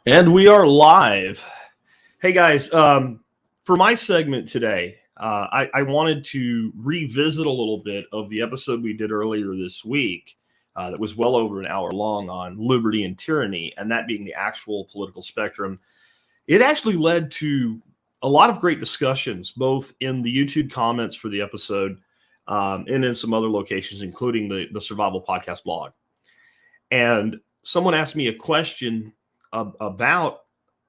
And we are live. Hey guys, for my segment today, I wanted to revisit a little bit of the episode we did earlier this week that was well over an hour long on liberty and tyranny, and that being the actual political spectrum. It actually led to a lot of great discussions, both in the YouTube comments for the episode and in some other locations, including the Survival Podcast blog. And someone asked me a question about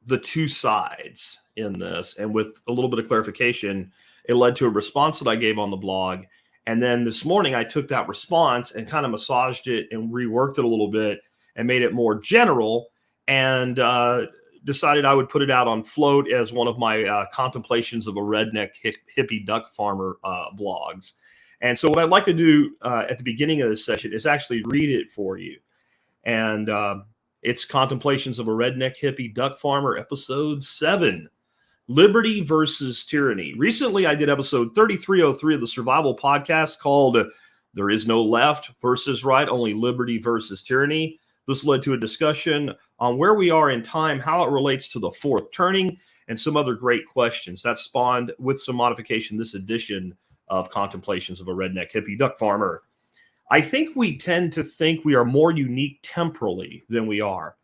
the two sides in this, and with a little bit of clarification, it led to a response that I gave on the blog. And then this morning I took that response and kind of massaged it and reworked it a little bit and made it more general, and decided I would put it out on Float as one of my contemplations of a redneck hippie duck farmer blogs. And so what I'd like to do at the beginning of this session is actually read it for you. And it's Contemplations of a Redneck Hippie Duck Farmer, Episode 7, Liberty versus Tyranny. Recently, I did episode 3303 of the Survival Podcast called There Is No Left versus Right, Only Liberty versus Tyranny. This led to a discussion on where we are in time, how it relates to the fourth turning, and some other great questions. That spawned, with some modification, this edition of Contemplations of a Redneck Hippie Duck Farmer. I think we tend to think we are more unique temporally than we are.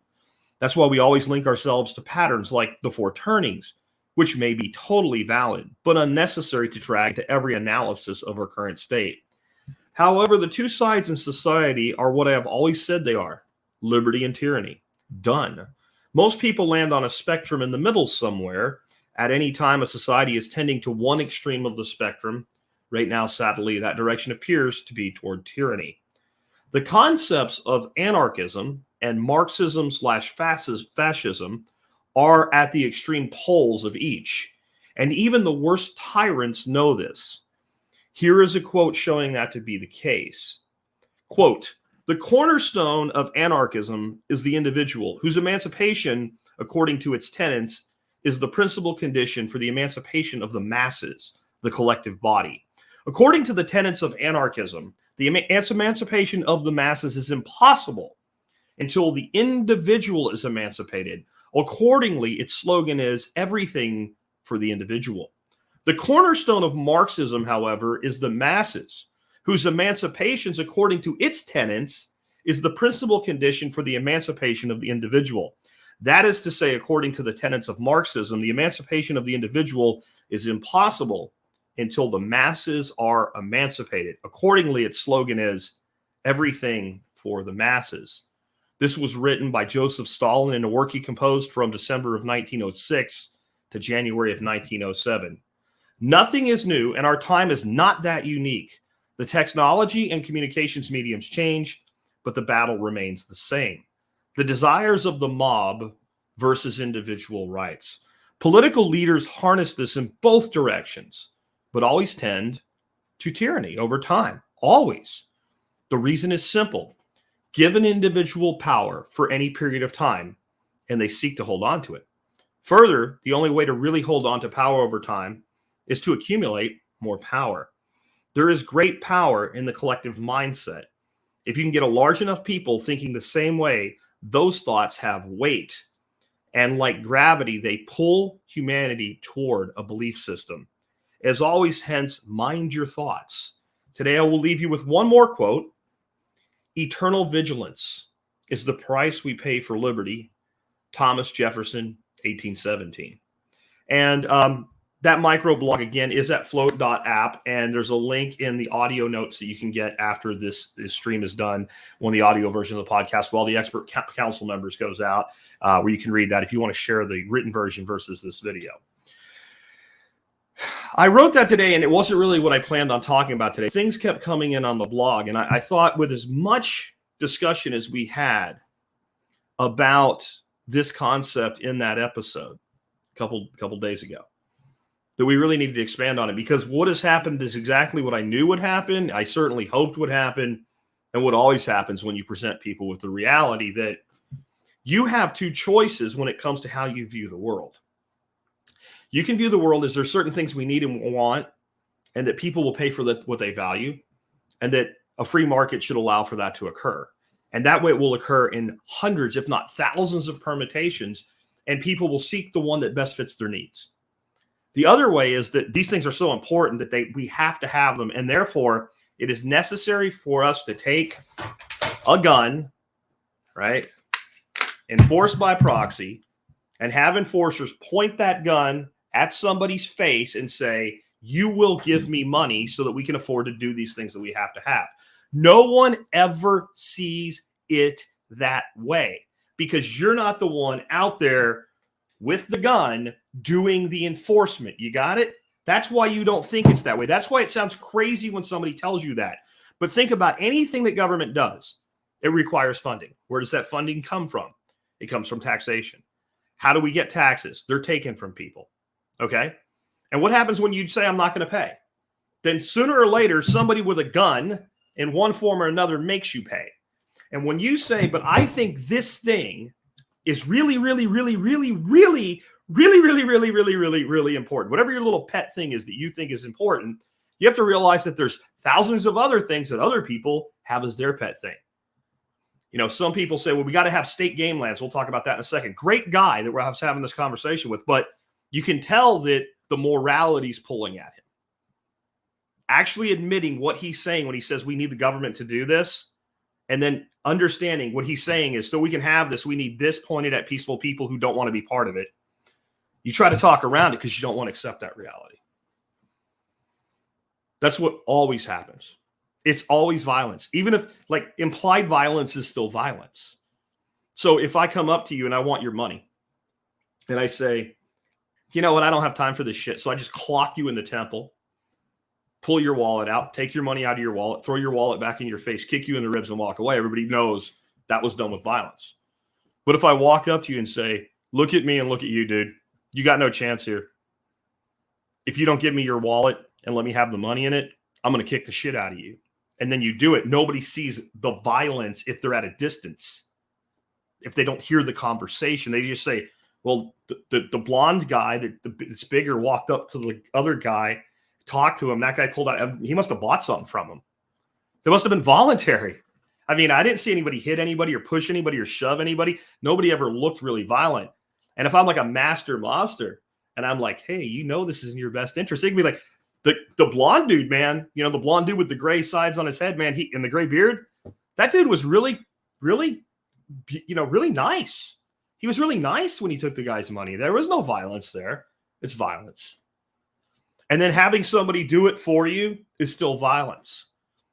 That's why we always link ourselves to patterns like the four turnings, which may be totally valid, but unnecessary to drag to every analysis of our current state. However, the two sides in society are what I have always said they are: liberty and tyranny. Done. Most people land on a spectrum in the middle somewhere. At any time, a society is tending to one extreme of the spectrum. Right now, sadly, that direction appears to be toward tyranny. The concepts of anarchism and Marxism/fascism are at the extreme poles of each, and even the worst tyrants know this. Here is a quote showing that to be the case. Quote, "The cornerstone of anarchism is the individual, whose emancipation, according to its tenets, is the principal condition for the emancipation of the masses, the collective body. According to the tenets of anarchism, the emancipation of the masses is impossible until the individual is emancipated. Accordingly, its slogan is everything for the individual. The cornerstone of Marxism, however, is the masses, whose emancipations, according to its tenets, is the principal condition for the emancipation of the individual. That is to say, according to the tenets of Marxism, the emancipation of the individual is impossible until the masses are emancipated. Accordingly, its slogan is everything for the masses." This was written by Joseph Stalin in a work he composed from December of 1906 to January of 1907. Nothing is new, and our time is not that unique. The technology and communications mediums change, but the battle remains the same. The desires of the mob versus individual rights. Political leaders harness this in both directions, but always tend to tyranny over time. Always. The reason is simple. Give an individual power for any period of time, and they seek to hold on to it. Further, the only way to really hold on to power over time is to accumulate more power. There is great power in the collective mindset. If you can get a large enough people thinking the same way, those thoughts have weight. And like gravity, they pull humanity toward a belief system. As always, hence, mind your thoughts. Today, I will leave you with one more quote. "Eternal vigilance is the price we pay for liberty." Thomas Jefferson, 1817. And that microblog, again, is at float.app, and there's a link in the audio notes that you can get after this stream is done when the audio version of the podcast, while the expert council members goes out, where you can read that if you want to share the written version versus this video. I wrote that today, and it wasn't really what I planned on talking about today. Things kept coming in on the blog, and I thought with as much discussion as we had about this concept in that episode a couple days ago, that we really needed to expand on it, because what has happened is exactly what I knew would happen. I certainly hoped would happen, and what always happens when you present people with the reality that you have two choices when it comes to how you view the world. You can view the world as there's certain things we need and want, and that people will pay for what they value, and that a free market should allow for that to occur. And that way it will occur in hundreds, if not thousands of permutations, and people will seek the one that best fits their needs. The other way is that these things are so important that we have to have them, and therefore it is necessary for us to take a gun, right, enforced by proxy, and have enforcers point that gun at somebody's face and say, you will give me money so that we can afford to do these things that we have to have. No one ever sees it that way because you're not the one out there with the gun doing the enforcement. You got it? That's why you don't think it's that way. That's why it sounds crazy when somebody tells you that. But think about anything that government does. It requires funding. Where does that funding come from? It comes from taxation. How do we get taxes? They're taken from people. Okay? And what happens when you say, I'm not going to pay? Then sooner or later, somebody with a gun in one form or another makes you pay. And when you say, but I think this thing is really, really, really, really, really, really, really, really, really, really, really important. Whatever your little pet thing is that you think is important, you have to realize that there's thousands of other things that other people have as their pet thing. You know, some people say, well, we got to have state game lands. We'll talk about that in a second. Great guy that we're having this conversation with, but you can tell that the morality's pulling at him. Actually admitting what he's saying when he says we need the government to do this, and then understanding what he's saying is so we can have this, we need this pointed at peaceful people who don't want to be part of it. You try to talk around it because you don't want to accept that reality. That's what always happens. It's always violence. Even if, like, implied violence is still violence. So if I come up to you and I want your money, and I say, you know what, I don't have time for this shit. So I just clock you in the temple, pull your wallet out, take your money out of your wallet, throw your wallet back in your face, kick you in the ribs and walk away. Everybody knows that was done with violence. But if I walk up to you and say, look at me and look at you, dude, you got no chance here. If you don't give me your wallet and let me have the money in it, I'm going to kick the shit out of you. And then you do it. Nobody sees the violence if they're at a distance. If they don't hear the conversation, they just say, well, the blonde guy that's bigger walked up to the other guy, talked to him. That guy pulled out. He must have bought something from him. It must have been voluntary. I mean, I didn't see anybody hit anybody or push anybody or shove anybody. Nobody ever looked really violent. And if I'm like a master mobster and I'm like, hey, you know this is in your best interest, it can be like, the blonde dude, man, you know, the blonde dude with the gray sides on his head, man, and the gray beard, that dude was really, really, you know, really nice. He was really nice when he took the guy's money. There was no violence there. It's violence. And then having somebody do it for you is still violence.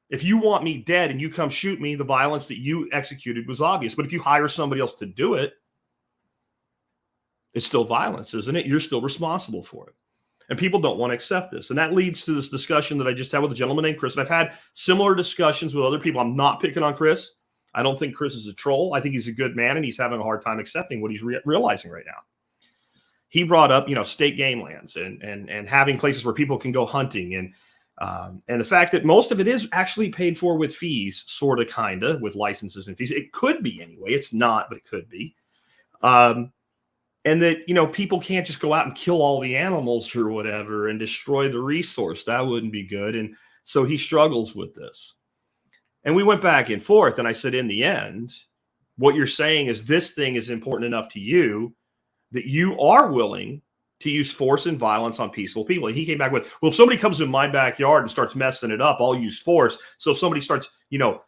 If you want me dead and you come shoot me, the violence that you executed was obvious. But if you hire somebody else to do it, it's still violence, isn't it? You're still responsible for it. And people don't want to accept this. And that leads to this discussion that I just had with a gentleman named Chris. And I've had similar discussions with other people. I'm not picking on Chris. I don't think Chris is a troll. I think he's a good man, and he's having a hard time accepting what he's realizing right now. He brought up, you know, state game lands and having places where people can go hunting and the fact that most of it is actually paid for with fees, sort of, kind of, with licenses and fees. It could be anyway. It's not, but it could be. And that, you know, people can't just go out and kill all the animals or whatever and destroy the resource. That wouldn't be good. And so he struggles with this. And we went back and forth. And I said, in the end, what you're saying is this thing is important enough to you that you are willing to use force and violence on peaceful people. And he came back with, well, if somebody comes in my backyard and starts messing it up, I'll use force. So if somebody starts, you know,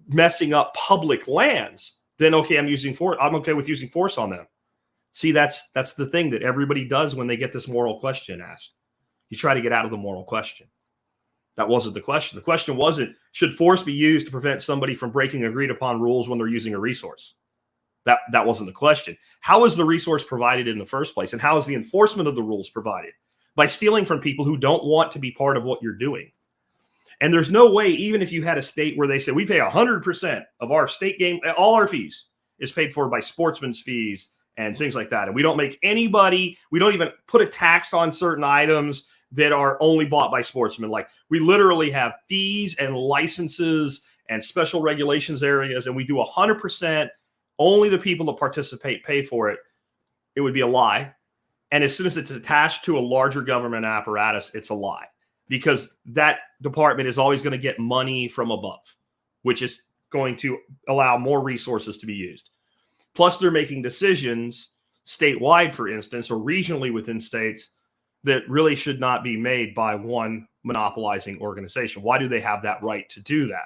messing up public lands, then okay, I'm okay with using force on them. See, that's the thing that everybody does when they get this moral question asked. You try to get out of the moral question. That wasn't the question. The question wasn't, should force be used to prevent somebody from breaking agreed upon rules when they're using a resource? That wasn't the question. How is the resource provided in the first place? And how is the enforcement of the rules provided? By stealing from people who don't want to be part of what you're doing. And there's no way, even if you had a state where they say, we pay 100% of our state game, all our fees is paid for by sportsman's fees and things like that. And we don't make we don't even put a tax on certain items that are only bought by sportsmen. Like, we literally have fees and licenses and special regulations areas, and we do 100%. Only the people that participate pay for it. It would be a lie. And as soon as it's attached to a larger government apparatus, it's a lie, because that department is always going to get money from above, which is going to allow more resources to be used. Plus, they're making decisions statewide, for instance, or regionally within states that really should not be made by one monopolizing organization. Why do they have that right to do that?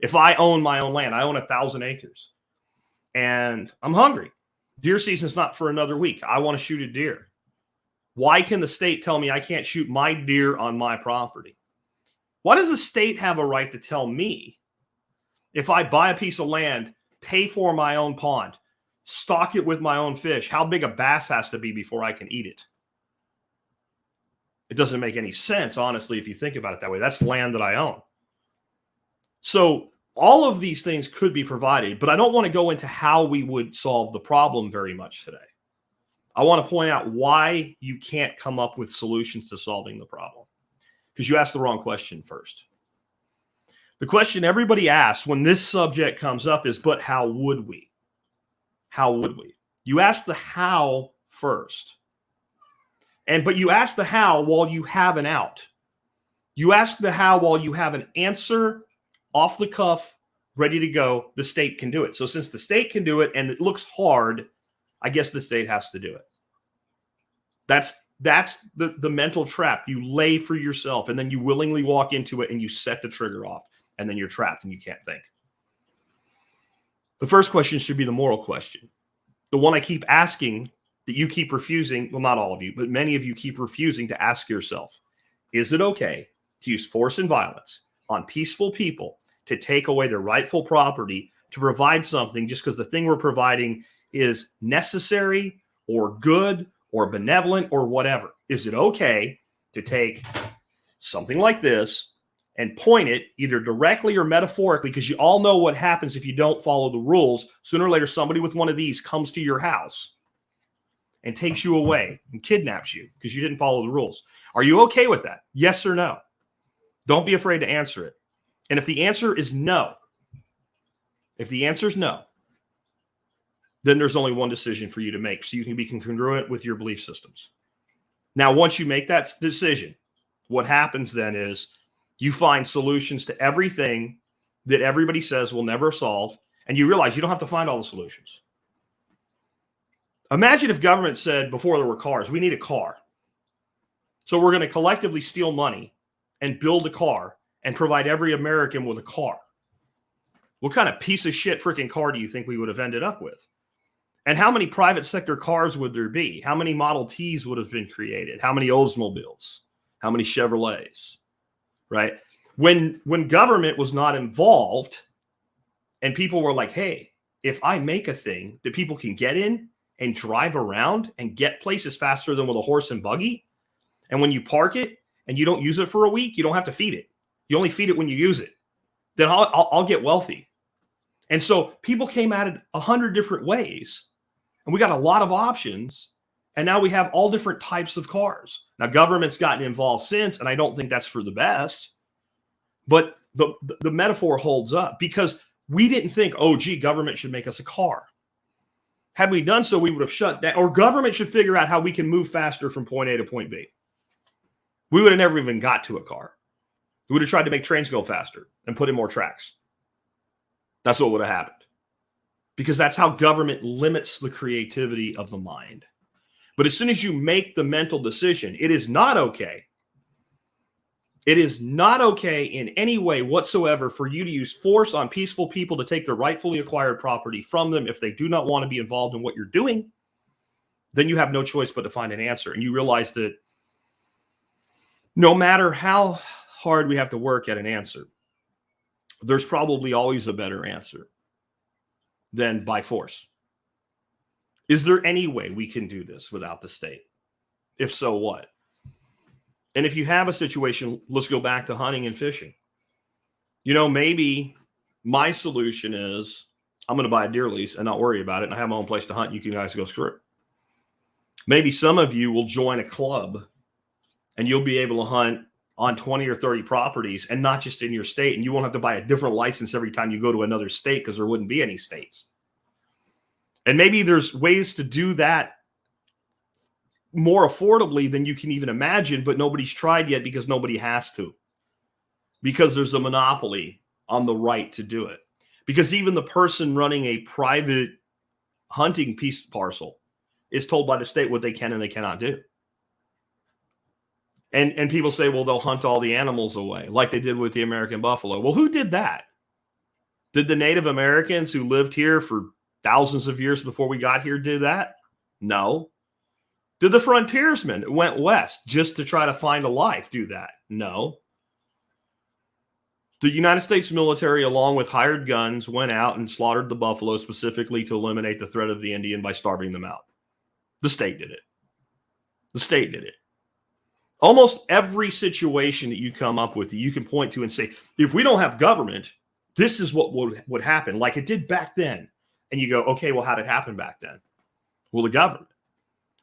If I own my own land, I own 1,000 acres and I'm hungry. Deer season's not for another week. I want to shoot a deer. Why can the state tell me I can't shoot my deer on my property? Why does the state have a right to tell me if I buy a piece of land, pay for my own pond, stock it with my own fish, how big a bass has to be before I can eat it? It doesn't make any sense, honestly, if you think about it that way. That's land that I own. So all of these things could be provided, but I don't want to go into how we would solve the problem very much today. I want to point out why you can't come up with solutions to solving the problem, because you asked the wrong question first. The question everybody asks when this subject comes up is, but how would we? How would we? You ask the how first. But you ask the how while you have an out. You ask the how while you have an answer off the cuff, ready to go. The state can do it. So since the state can do it and it looks hard, I guess the state has to do it. That's the mental trap you lay for yourself, and then you willingly walk into it and you set the trigger off, and then you're trapped and you can't think. The first question should be the moral question. The one I keep asking that you keep refusing, well, not all of you, but many of you keep refusing to ask yourself, is it okay to use force and violence on peaceful people to take away their rightful property, to provide something just because the thing we're providing is necessary or good or benevolent or whatever? Is it okay to take something like this and point it either directly or metaphorically, because you all know what happens if you don't follow the rules? Sooner or later, somebody with one of these comes to your house and takes you away and kidnaps you because you didn't follow the rules. Are you okay with that? Yes or no? Don't be afraid to answer it. And if the answer is no, then there's only one decision for you to make, so you can be congruent with your belief systems. Now, once you make that decision, what happens then is you find solutions to everything that everybody says will never solve, and you realize you don't have to find all the solutions. Imagine if government said before there were cars, we need a car. So we're going to collectively steal money and build a car and provide every American with a car. What kind of piece of shit freaking car do you think we would have ended up with? And how many private sector cars would there be? How many Model Ts would have been created? How many Oldsmobiles? How many Chevrolets? Right? When government was not involved and people were like, hey, if I make a thing that people can get in and drive around and get places faster than with a horse and buggy, and when you park it and you don't use it for a week, you don't have to feed it. You only feed it when you use it. Then I'll get wealthy. And so people came at it 100 different ways, and we got a lot of options, and now we have all different types of cars. Now, government's gotten involved since, and I don't think that's for the best, but the metaphor holds up, because we didn't think, oh, gee, government should make us a car. Had we done so, we would have shut down, or government should figure out how we can move faster from point A to point B. We would have never even got to a car. We would have tried to make trains go faster and put in more tracks. That's what would have happened, because that's how government limits the creativity of the mind. But as soon as you make the mental decision, it is not okay. It is not okay in any way whatsoever for you to use force on peaceful people to take their rightfully acquired property from them if they do not want to be involved in what you're doing. Then you have no choice but to find an answer. And you realize that no matter how hard we have to work at an answer, there's probably always a better answer than by force. Is there any way we can do this without the state? If so, what? And if you have a situation, let's go back to hunting and fishing. You know, maybe my solution is I'm going to buy a deer lease and not worry about it, and I have my own place to hunt. You can guys go screw it. Maybe some of you will join a club and you'll be able to hunt on 20 or 30 properties, and not just in your state, and you won't have to buy a different license every time you go to another state, because there wouldn't be any states. And maybe there's ways to do that more affordably than you can even imagine, but nobody's tried yet because nobody has to. Because there's a monopoly on the right to do it. Because even the person running a private hunting piece parcel is told by the state what they can and they cannot do. And people say, well, they'll hunt all the animals away, like they did with the American buffalo. Well, who did that? Did the Native Americans who lived here for thousands of years before we got here do that? No. Did the frontiersmen who went west just to try to find a life do that? No. The United States military, along with hired guns, went out and slaughtered the buffalo specifically to eliminate the threat of the Indian by starving them out. The state did it. The state did it. Almost every situation that you come up with, you can point to and say, if we don't have government, this is what would happen, like it did back then. And you go, okay, well, how did it happen back then? Well, the government,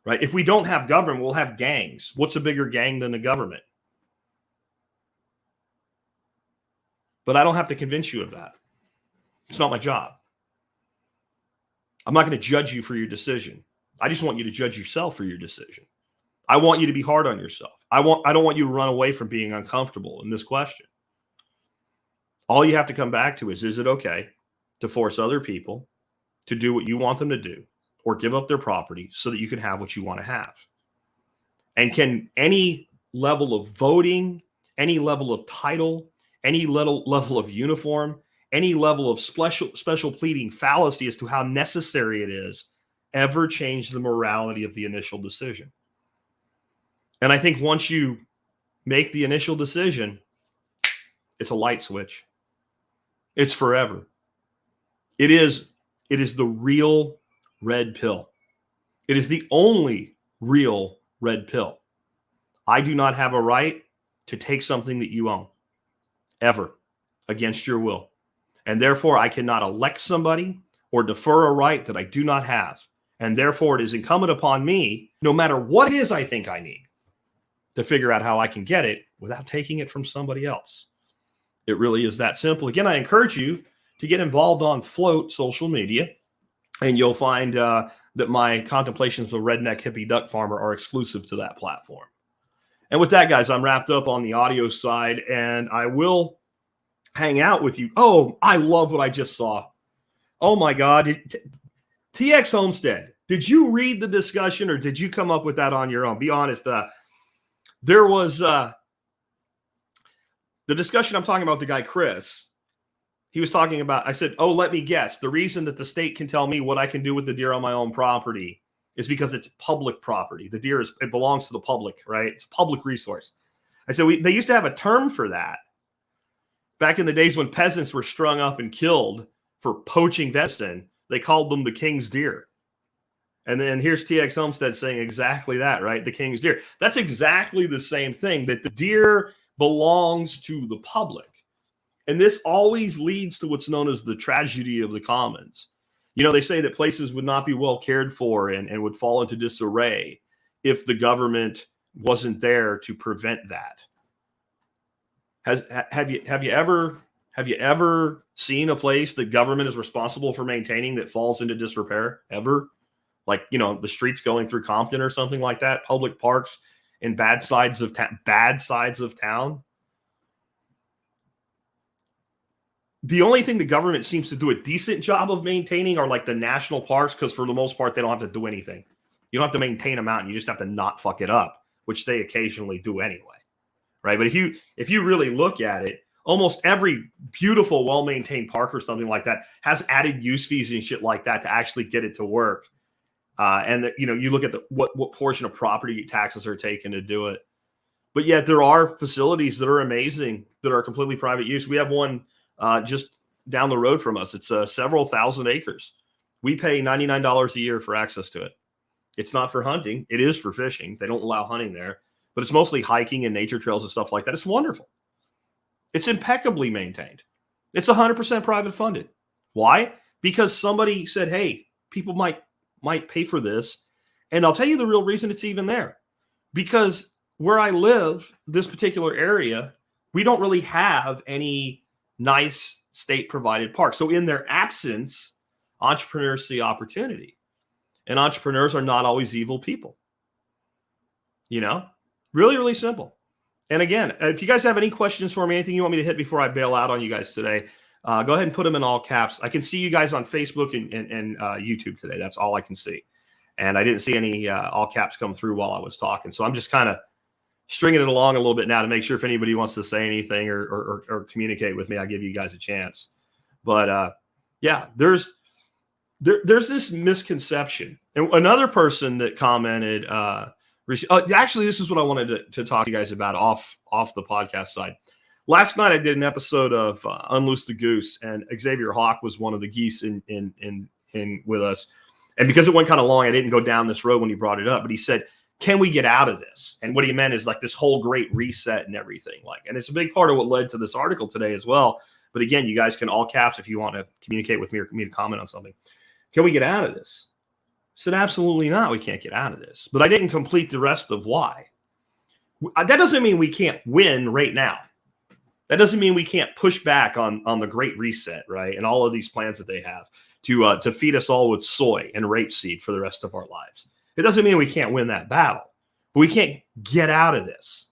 right? If we don't have government, we'll have gangs. What's a bigger gang than the government? But I don't have to convince you of that. It's not my job. I'm not going to judge you for your decision. I just want you to judge yourself for your decision. I want you to be hard on yourself. I don't want you to run away from being uncomfortable in this question. All you have to come back to is it okay to force other people to do what you want them to do or give up their property so that you can have what you want to have? And can any level of voting, any level of title, any level of uniform, any level of special pleading fallacy as to how necessary it is ever change the morality of the initial decision? And I think once you make the initial decision, it's a light switch. It's forever. It is the real red pill. It is the only real red pill. I do not have a right to take something that you own, ever, against your will. And therefore, I cannot elect somebody or defer a right that I do not have. And therefore, it is incumbent upon me, no matter what it is I think I need, to figure out how I can get it without taking it from somebody else. It really is that simple. Again, I encourage you to get involved on Float social media, and you'll find that my contemplations of a redneck hippie duck farmer are exclusive to that platform. And with that, guys, I'm wrapped up on the audio side, and I will hang out with you. Oh, I love what I just saw. Oh, my God. TX Homestead, did you read the discussion, or did you come up with that on your own? Be honest. There was the discussion I'm talking about, the guy, Chris. He was talking about, I said, oh, let me guess. The reason that the state can tell me what I can do with the deer on my own property is because it's public property. The deer it belongs to the public, right? It's a public resource. I said, they used to have a term for that back in the days when peasants were strung up and killed for poaching venison. They called them the king's deer. And then here's TX Homestead saying exactly that, right? The king's deer. That's exactly the same thing, that the deer belongs to the public. And this always leads to what's known as the tragedy of the commons. You know, they say that places would not be well cared for and would fall into disarray if the government wasn't there to prevent that. Have you ever seen a place that government is responsible for maintaining that falls into disrepair? Ever? Like, you know, the streets going through Compton or something like that, public parks in bad sides of town. The only thing the government seems to do a decent job of maintaining are like the national parks, because for the most part, they don't have to do anything. You don't have to maintain a mountain. You just have to not fuck it up, which they occasionally do anyway, right? But if you really look at it, almost every beautiful, well-maintained park or something like that has added use fees and shit like that to actually get it to work. And you know, you look at what portion of property taxes are taken to do it. But yet there are facilities that are amazing that are completely private use. We have one just down the road from us. It's several thousand acres. We pay $99 a year for access to it. It's not for hunting. It is for fishing. They don't allow hunting there, but it's mostly hiking and nature trails and stuff like that. It's wonderful. It's impeccably maintained. It's 100% private funded. Why? Because somebody said, hey, people might pay for this. And I'll tell you the real reason it's even there. Because where I live, this particular area, we don't really have any nice state-provided parks. So in their absence, entrepreneurs see opportunity. And entrepreneurs are not always evil people. You know? Really, really simple. And again, if you guys have any questions for me, anything you want me to hit before I bail out on you guys today, go ahead and put them in all caps. I can see you guys on Facebook and YouTube today. That's all I can see. And I didn't see any all caps come through while I was talking. So I'm just kind of stringing it along a little bit now to make sure if anybody wants to say anything or communicate with me, I'll give you guys a chance. But yeah, there's this misconception. And another person that commented, actually, this is what I wanted to talk to you guys about off the podcast side. Last night I did an episode of Unloose the Goose, and Xavier Hawk was one of the geese in with us. And because it went kind of long, I didn't go down this road when he brought it up. But he said, "Can we get out of this?" And what he meant is like this whole great reset and everything. And it's a big part of what led to this article today as well. But again, you guys can all caps if you want to communicate with me or me to comment on something. Can we get out of this? I said, absolutely not. We can't get out of this. But I didn't complete the rest of why. That doesn't mean we can't win right now. That doesn't mean we can't push back on the Great Reset, right? And all of these plans that they have to feed us all with soy and rapeseed for the rest of our lives. It doesn't mean we can't win that battle. But we can't get out of this.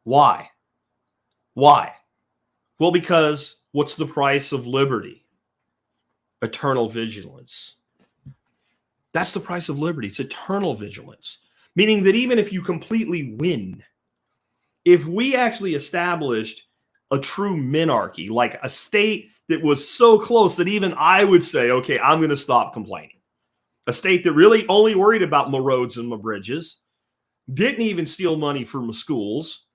Why? Why? Well, because what's the price of liberty? Eternal vigilance. That's the price of liberty. It's eternal vigilance. Meaning that even if you completely win, if we actually established a true minarchy, like a state that was so close that even I would say, okay, I'm going to stop complaining. A state that really only worried about my roads and my bridges, didn't even steal money from my schools,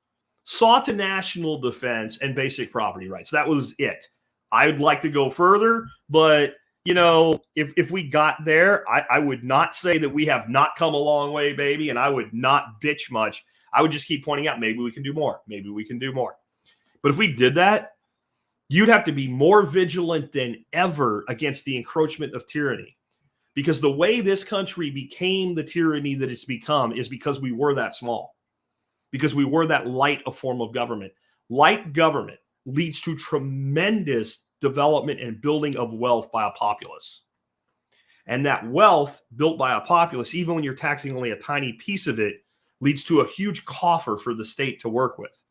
saw to national defense and basic property rights. That was it. I would like to go further, but if we got there, I would not say that we have not come a long way, baby, and I would not bitch much. I would just keep pointing out, maybe we can do more. Maybe we can do more. But if we did that, you'd have to be more vigilant than ever against the encroachment of tyranny. Because the way this country became the tyranny that it's become is because we were that small. Because we were that light a form of government. Light government leads to tremendous development and building of wealth by a populace. And that wealth built by a populace, even when you're taxing only a tiny piece of it, leads to a huge coffer for the state to work with,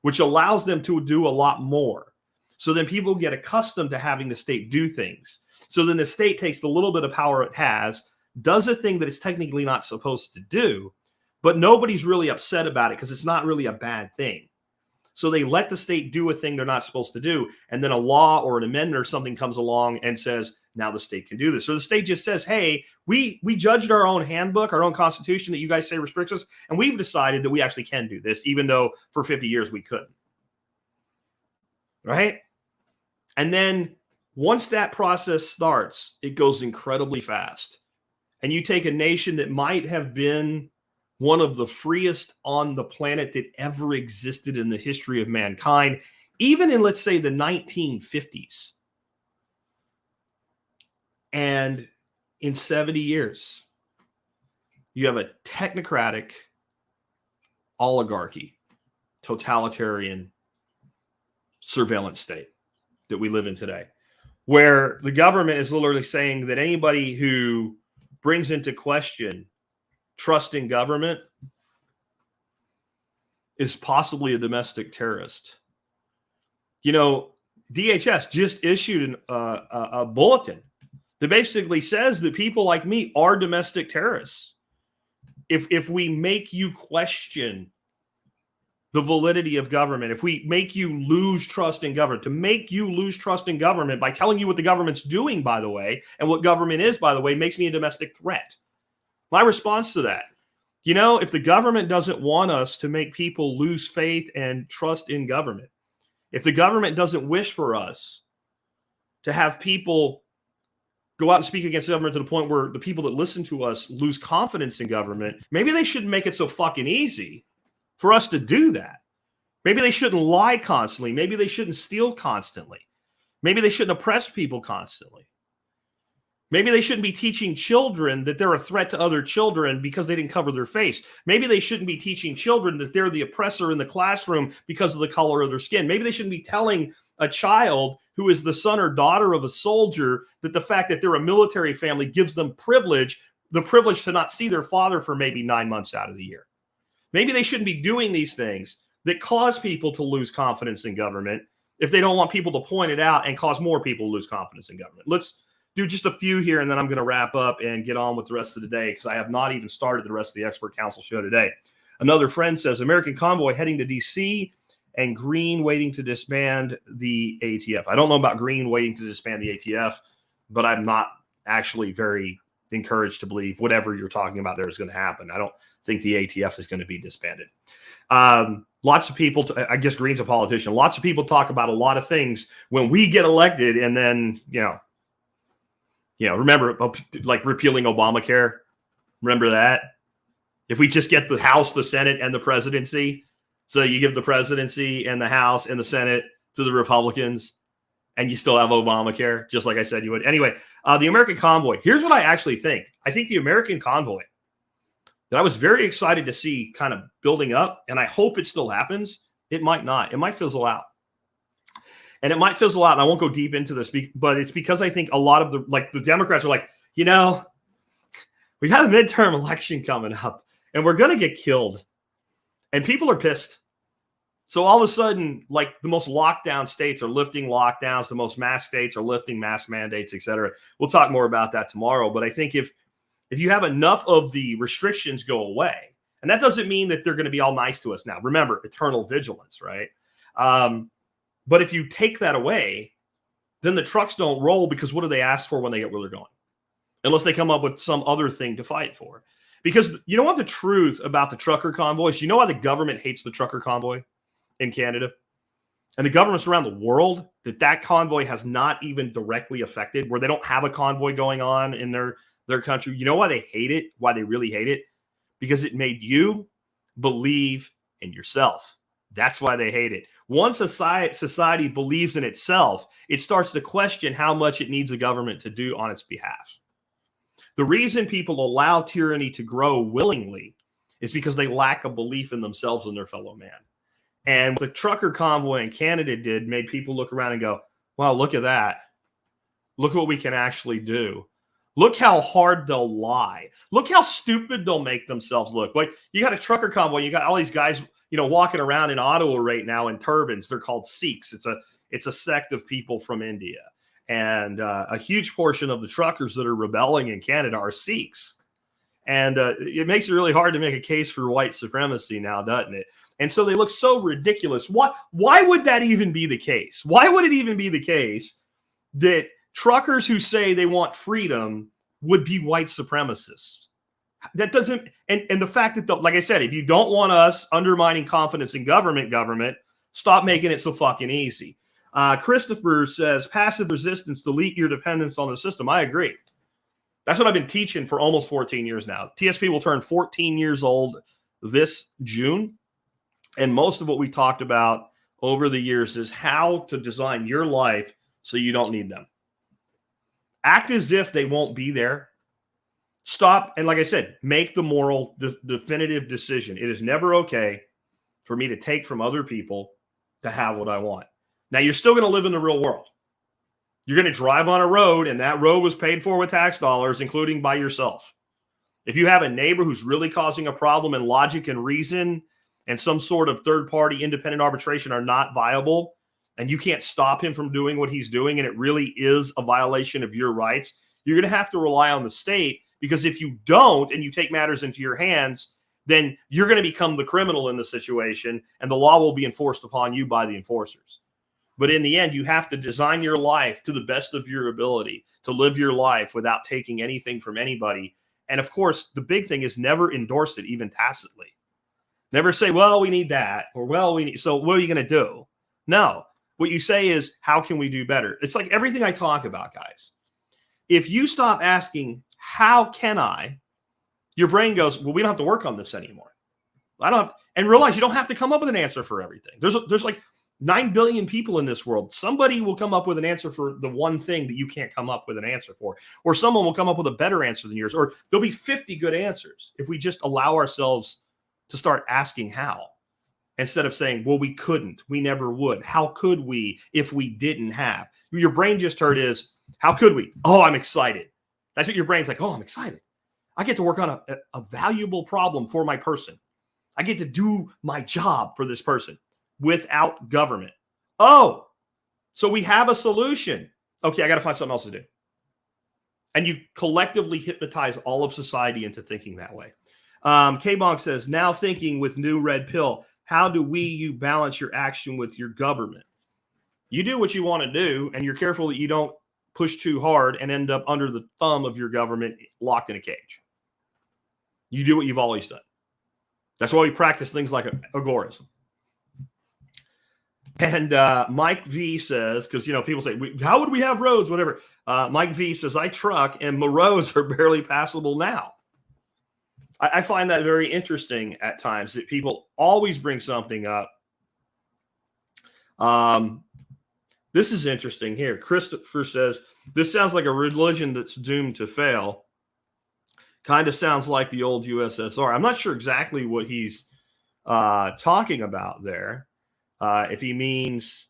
which allows them to do a lot more. So then people get accustomed to having the state do things. So then the state takes the little bit of power it has, does a thing that it's technically not supposed to do, but nobody's really upset about it because it's not really a bad thing. So they let the state do a thing they're not supposed to do. And then a law or an amendment or something comes along and says, now the state can do this. So the state just says, hey, we judged our own handbook, our own constitution that you guys say restricts us. And we've decided that we actually can do this, even though for 50 years we couldn't. Right? And then once that process starts, it goes incredibly fast. And you take a nation that might have been one of the freest on the planet that ever existed in the history of mankind, even in, let's say, the 1950s. And in 70 years, you have a technocratic oligarchy, totalitarian surveillance state that we live in today, where the government is literally saying that anybody who brings into question trust in government is possibly a domestic terrorist. DHS just issued a bulletin that basically says that people like me are domestic terrorists. If we make you question the validity of government, if we make you lose trust in government, to make you lose trust in government by telling you what the government's doing, by the way, and what government is, by the way, makes me a domestic threat. My response to that, if the government doesn't want us to make people lose faith and trust in government, if the government doesn't wish for us to have people go out and speak against government to the point where the people that listen to us lose confidence in government, maybe they shouldn't make it so fucking easy for us to do that. Maybe they shouldn't lie constantly. Maybe they shouldn't steal constantly. Maybe they shouldn't oppress people constantly. Maybe they shouldn't be teaching children that they're a threat to other children because they didn't cover their face. Maybe they shouldn't be teaching children that they're the oppressor in the classroom because of the color of their skin. Maybe they shouldn't be telling a child who is the son or daughter of a soldier that the fact that they're a military family gives them the privilege to not see their father for maybe 9 months out of the year. Maybe they shouldn't be doing these things that cause people to lose confidence in government if they don't want people to point it out and cause more people to lose confidence in government. do just a few here, and then I'm going to wrap up and get on with the rest of the day because I have not even started the rest of the Expert Council show today. Another friend says, American convoy heading to D.C. and Green waiting to disband the ATF. I don't know about Green waiting to disband the ATF, but I'm not actually very encouraged to believe whatever you're talking about there is going to happen. I don't think the ATF is going to be disbanded. Lots of people, I guess Green's a politician. Lots of people talk about a lot of things when we get elected, and then, remember, like repealing Obamacare. Remember that? If we just get the House, the Senate, and the presidency, so you give the presidency and the House and the Senate to the Republicans, and you still have Obamacare, just like I said you would. Anyway, the American convoy. Here's what I actually think. I think the American convoy that I was very excited to see kind of building up, and I hope it still happens. It might not. It might fizzle out. And it might fizzle out, and I won't go deep into this, but it's because I think a lot of the Democrats are like, we got a midterm election coming up, and we're going to get killed. And people are pissed. So all of a sudden, like the most lockdown states are lifting lockdowns, the most mass states are lifting mass mandates, et cetera. We'll talk more about that tomorrow. But I think if you have enough of the restrictions go away, and that doesn't mean that they're going to be all nice to us now. Remember, eternal vigilance, right? But if you take that away, then the trucks don't roll, because what do they ask for when they get where they're going? Unless they come up with some other thing to fight for. Because you know what the truth about the trucker convoys? You know why the government hates the trucker convoy in Canada? And the governments around the world that convoy has not even directly affected, where they don't have a convoy going on in their country. You know why they hate it? Why they really hate it? Because it made you believe in yourself. That's why they hate it. Once a society believes in itself, it starts to question how much it needs a government to do on its behalf. The reason people allow tyranny to grow willingly is because they lack a belief in themselves and their fellow man. And what the trucker convoy in Canada did made people look around and go, wow, look at that. Look what we can actually do. Look how hard they'll lie. Look how stupid they'll make themselves look. Like, you got a trucker convoy, you got all these guys, walking around in Ottawa right now in turbans. They're called Sikhs. It's a sect of people from India. And a huge portion of the truckers that are rebelling in Canada are Sikhs. And it makes it really hard to make a case for white supremacy now, doesn't it? And so they look so ridiculous. Why would that even be the case? Why would it even be the case that truckers who say they want freedom would be white supremacists? That doesn't, and the fact that, like I said, if you don't want us undermining confidence in government, stop making it so fucking easy. Christopher says, passive resistance, delete your dependence on the system. I agree. That's what I've been teaching for almost 14 years now. TSP will turn 14 years old this June. And most of what we talked about over the years is how to design your life so you don't need them. Act as if they won't be there. Stop. And like I said, make the moral, definitive decision. It is never okay for me to take from other people to have what I want. Now, you're still going to live in the real world. You're going to drive on a road, and that road was paid for with tax dollars, including by yourself. If you have a neighbor who's really causing a problem and logic and reason and some sort of third-party independent arbitration are not viable, and you can't stop him from doing what he's doing, and it really is a violation of your rights, you're going to have to rely on the state, because if you don't and you take matters into your hands, then you're going to become the criminal in the situation, and the law will be enforced upon you by the enforcers. But in the end, you have to design your life to the best of your ability to live your life without taking anything from anybody. And of course, the big thing is never endorse it, even tacitly. Never say, well, we need that, or well, we need, so what are you going to do? No. What you say is, how can we do better? It's like everything I talk about, guys. If you stop asking, how can I, your brain goes, well, we don't have to work on this anymore. I don't have, and realize you don't have to come up with an answer for everything. There's like 9 billion people in this world. Somebody will come up with an answer for the one thing that you can't come up with an answer for. Or someone will come up with a better answer than yours. Or there'll be 50 good answers if we just allow ourselves to start asking how. Instead of saying, well, we couldn't. We never would. How could we if we didn't have? Your brain just heard is, how could we? Oh, I'm excited. That's what your brain's like. Oh, I'm excited. I get to work on a valuable problem for my person. I get to do my job for this person. Without government. Oh, so we have a solution. Okay, I got to find something else to do. And you collectively hypnotize all of society into thinking that way. K-Bonk says, now thinking with new red pill, how do you balance your action with your government? You do what you want to do, and you're careful that you don't push too hard and end up under the thumb of your government locked in a cage. You do what you've always done. That's why we practice things like agorism. And Mike V says, because, people say, how would we have roads, whatever. Mike V says, I truck and my roads are barely passable now. I find that very interesting at times, that people always bring something up. This is interesting here. Christopher says, this sounds like a religion that's doomed to fail. Kind of sounds like the old USSR. I'm not sure exactly what he's talking about there. If he means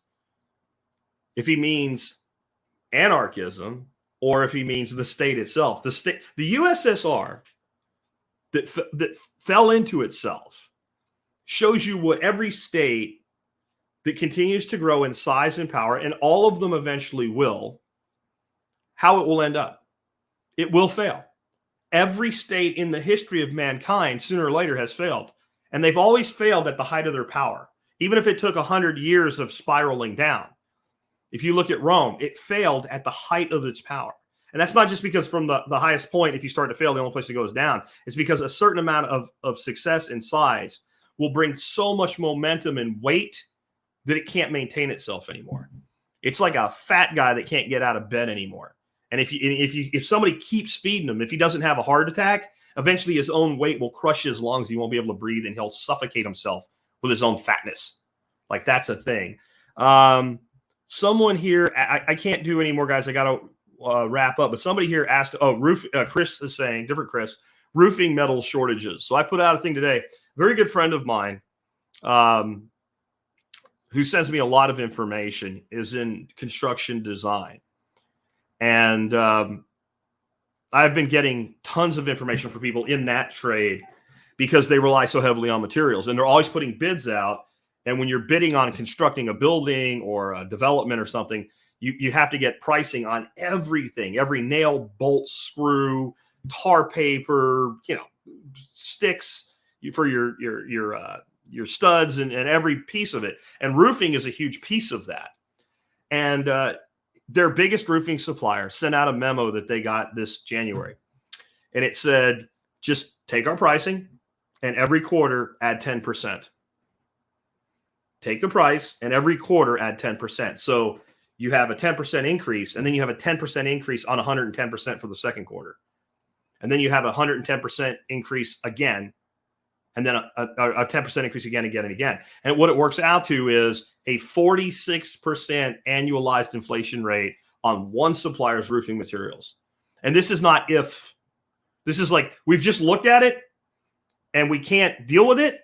anarchism, or if he means the state itself. The USSR that fell into itself shows you what every state that continues to grow in size and power, and all of them eventually will, how it will end up. It will fail. Every state in the history of mankind, sooner or later, has failed. And they've always failed at the height of their power. Even if it took 100 years of spiraling down. If you look at Rome, it failed at the height of its power. And that's not just because from the highest point, if you start to fail, the only place it goes down. It's because a certain amount of success and size will bring so much momentum and weight that it can't maintain itself anymore. It's like a fat guy that can't get out of bed anymore. And if somebody keeps feeding him, if he doesn't have a heart attack, eventually his own weight will crush his lungs. He won't be able to breathe, and he'll suffocate himself with his own fatness. Like, that's a thing. Someone here, I can't do any more, guys. I got to wrap up. But somebody here asked, Chris is saying, different Chris, roofing metal shortages. So I put out a thing today. A very good friend of mine, who sends me a lot of information, is in construction design. And I've been getting tons of information from people in that trade because they rely so heavily on materials. And they're always putting bids out. And when you're bidding on constructing a building or a development or something, you have to get pricing on everything, every nail, bolt, screw, tar paper, sticks for your studs and every piece of it. And roofing is a huge piece of that. And their biggest roofing supplier sent out a memo that they got this January. And it said, just take our pricing and every quarter add 10%. Take the price and every quarter add 10%. So you have a 10% increase, and then you have a 10% increase on 110% for the second quarter. And then you have a 110% increase again, and then a 10% increase again. And what it works out to is a 46% annualized inflation rate on one supplier's roofing materials. And this is not if. This is like, we've just looked at it, and we can't deal with it.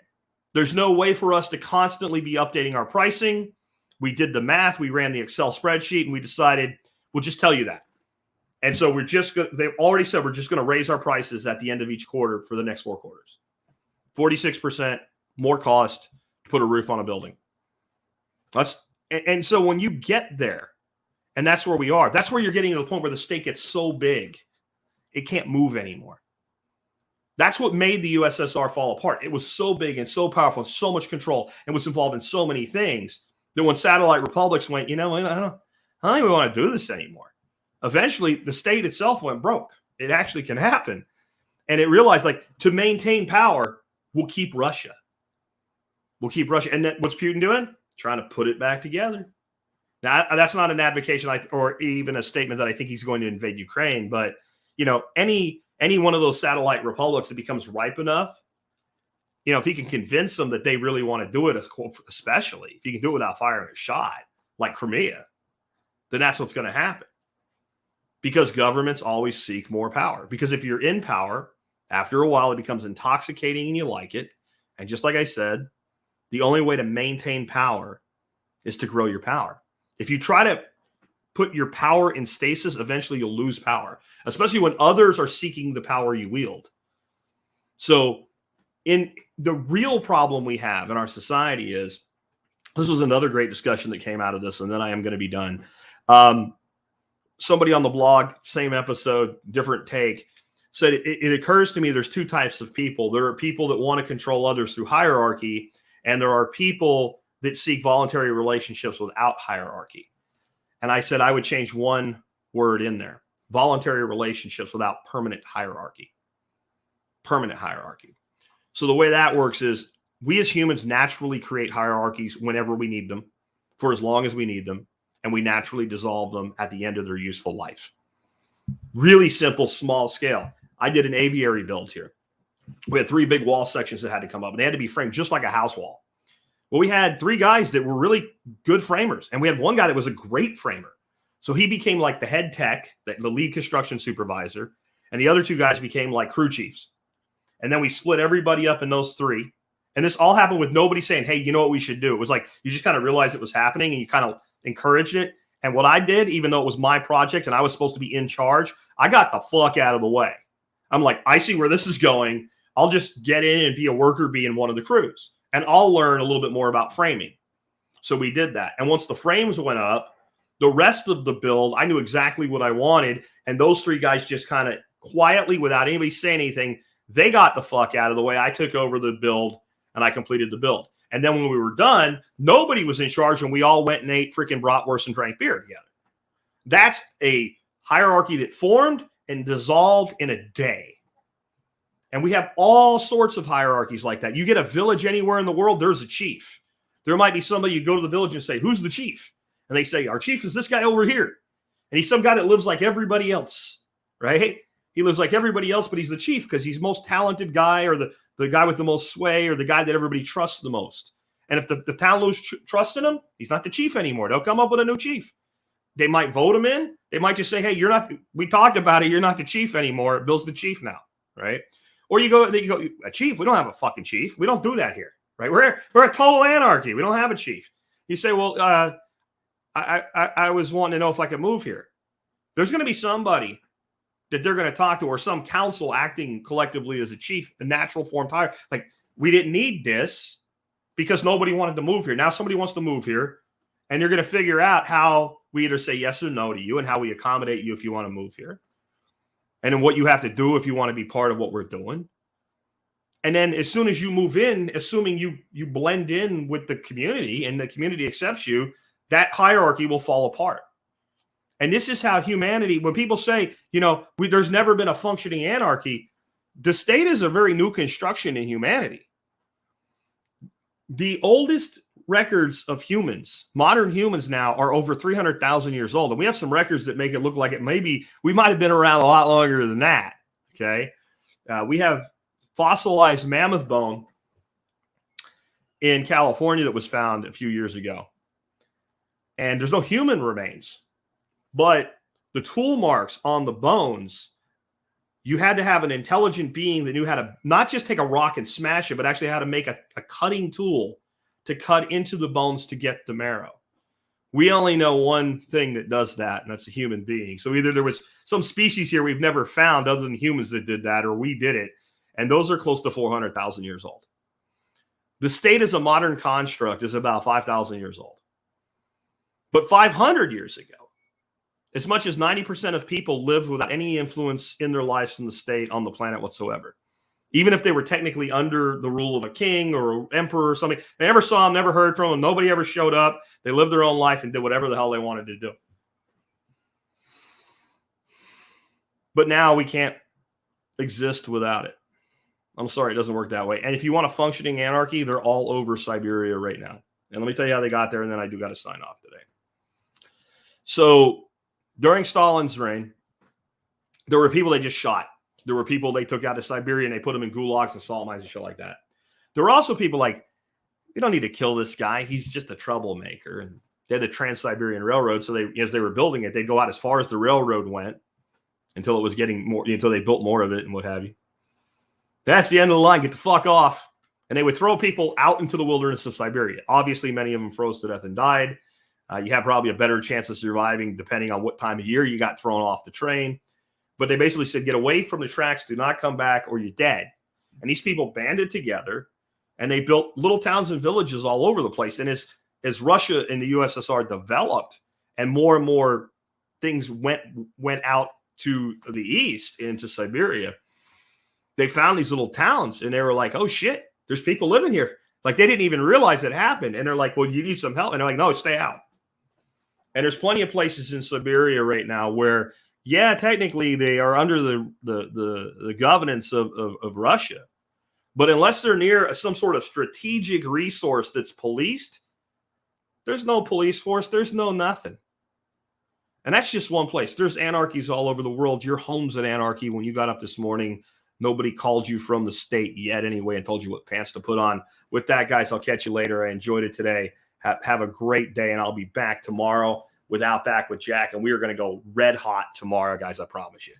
There's no way for us to constantly be updating our pricing. We did the math. We ran the Excel spreadsheet, and we decided we'll just tell you that. And so they've already said we're just going to raise our prices at the end of each quarter for the next 4 quarters. 46% more cost to put a roof on a building. And so when you get there, and that's where we are, that's where you're getting to the point where the state gets so big, it can't move anymore. That's what made the USSR fall apart. It was so big and so powerful and so much control and was involved in so many things that when satellite republics went, I don't even want to do this anymore. Eventually, the state itself went broke. It actually can happen. And it realized, to maintain power, we'll keep Russia. And then what's Putin doing? Trying to put it back together. Now, that's not an advocation or even a statement that I think he's going to invade Ukraine. But, any one of those satellite republics that becomes ripe enough, if he can convince them that they really want to do it, especially if he can do it without firing a shot, like Crimea, then that's what's going to happen. Because governments always seek more power. Because if you're in power, after a while, it becomes intoxicating and you like it. And just like I said, the only way to maintain power is to grow your power. If you try to put your power in stasis, eventually you'll lose power, especially when others are seeking the power you wield. So in the real problem we have in our society is, this was another great discussion that came out of this, and then I am going to be done. somebody on the blog, same episode, different take, said it occurs to me there's two types of people. There are people that want to control others through hierarchy, and there are people that seek voluntary relationships without hierarchy. And I said I would change one word in there: voluntary relationships without permanent hierarchy. Permanent hierarchy. So the way that works is we as humans naturally create hierarchies whenever we need them, for as long as we need them, and we naturally dissolve them at the end of their useful life. Really simple, small scale. I did an aviary build here. We had 3 big wall sections that had to come up, and they had to be framed just like a house wall. Well, we had 3 guys that were really good framers, and we had one guy that was a great framer. So he became like the head tech, the lead construction supervisor, and the other 2 guys became like crew chiefs. And then we split everybody up in those 3. And this all happened with nobody saying, hey, you know what we should do? It was like you just kind of realized it was happening, and you kind of encouraged it. And what I did, even though it was my project and I was supposed to be in charge, I got the fuck out of the way. I'm like, I see where this is going. I'll just get in and be a worker bee in one of the crews, and I'll learn a little bit more about framing. So we did that. And once the frames went up, the rest of the build, I knew exactly what I wanted. And those 3 guys just kind of quietly, without anybody saying anything, they got the fuck out of the way. I took over the build and I completed the build. And then when we were done, nobody was in charge, and we all went and ate freaking bratwurst and drank beer together. That's a hierarchy that formed and dissolved in a day. And we have all sorts of hierarchies like that. You get a village anywhere in the world, there's a chief. There might be somebody, you go to the village and say, who's the chief? And they say, our chief is this guy over here. And he's some guy that lives like everybody else, right? He lives like everybody else, but he's the chief because he's the most talented guy, or the guy with the most sway, or the guy that everybody trusts the most. And if the town loses trust in him, he's not the chief anymore. They'll come up with a new chief. They might vote him in. They might just say, hey, you're not, we talked about it. You're not the chief anymore. Bill's the chief now, right? Or you go, a chief? We don't have a fucking chief. We don't do that here, right? We're a total anarchy. We don't have a chief. You say, well, I was wanting to know if I could move here. There's going to be somebody that they're going to talk to, or some council acting collectively as a chief, a natural form tire. Like, we didn't need this because nobody wanted to move here. Now somebody wants to move here, and you're going to figure out how we either say yes or no to you, and how we accommodate you if you want to move here, and then what you have to do if you want to be part of what we're doing. And then as soon as you move in, assuming you blend in with the community and the community accepts you, that hierarchy will fall apart. And this is how humanity, when people say, there's never been a functioning anarchy, the state is a very new construction in humanity. The oldest records of humans, modern humans now, are over 300,000 years old. And we have some records that make it look like we might have been around a lot longer than that. Okay. We have fossilized mammoth bone in California that was found a few years ago. And there's no human remains. But the tool marks on the bones, you had to have an intelligent being that knew how to not just take a rock and smash it, but actually how to make a cutting tool to cut into the bones to get the marrow. We only know one thing that does that, and that's a human being. So either there was some species here we've never found other than humans that did that, or we did it. And those are close to 400,000 years old. The state as a modern construct is about 5,000 years old. But 500 years ago, as much as 90% of people lived without any influence in their lives from the state on the planet whatsoever. Even if they were technically under the rule of a king or an emperor or something, they never saw them, never heard from them, nobody ever showed up. They lived their own life and did whatever the hell they wanted to do. But now we can't exist without it. I'm sorry, it doesn't work that way. And if you want a functioning anarchy, they're all over Siberia right now. And let me tell you how they got there, and then I do got to sign off today. So during Stalin's reign, there were people they just shot. There were people they took out of Siberia and they put them in gulags and salt mines and shit like that. There were also people like, we don't need to kill this guy. He's just a troublemaker. And they had the Trans-Siberian Railroad. So as they were building it, they'd go out as far as the railroad went until it was getting more, until they built more of it and what have you. That's the end of the line. Get the fuck off. And they would throw people out into the wilderness of Siberia. Obviously, many of them froze to death and died. You have probably a better chance of surviving depending on what time of year you got thrown off the train. But they basically said, get away from the tracks, do not come back, or you're dead. And these people banded together, and they built little towns and villages all over the place. And as Russia and the USSR developed and more things went out to the east into Siberia, they found these little towns and they were like, oh shit, there's people living here. Like they didn't even realize it happened. And they're like, well, you need some help. And they're like, no, stay out. And there's plenty of places in Siberia right now where, yeah, technically they are under the governance of Russia. But unless they're near some sort of strategic resource that's policed, there's no police force. There's no nothing. And that's just one place. There's anarchies all over the world. Your home's an anarchy. When you got up this morning, nobody called you from the state yet anyway and told you what pants to put on. With that, guys, I'll catch you later. I enjoyed it today. Have a great day, and I'll be back tomorrow with Outback with Jack, and we are going to go red hot tomorrow, guys. I promise you.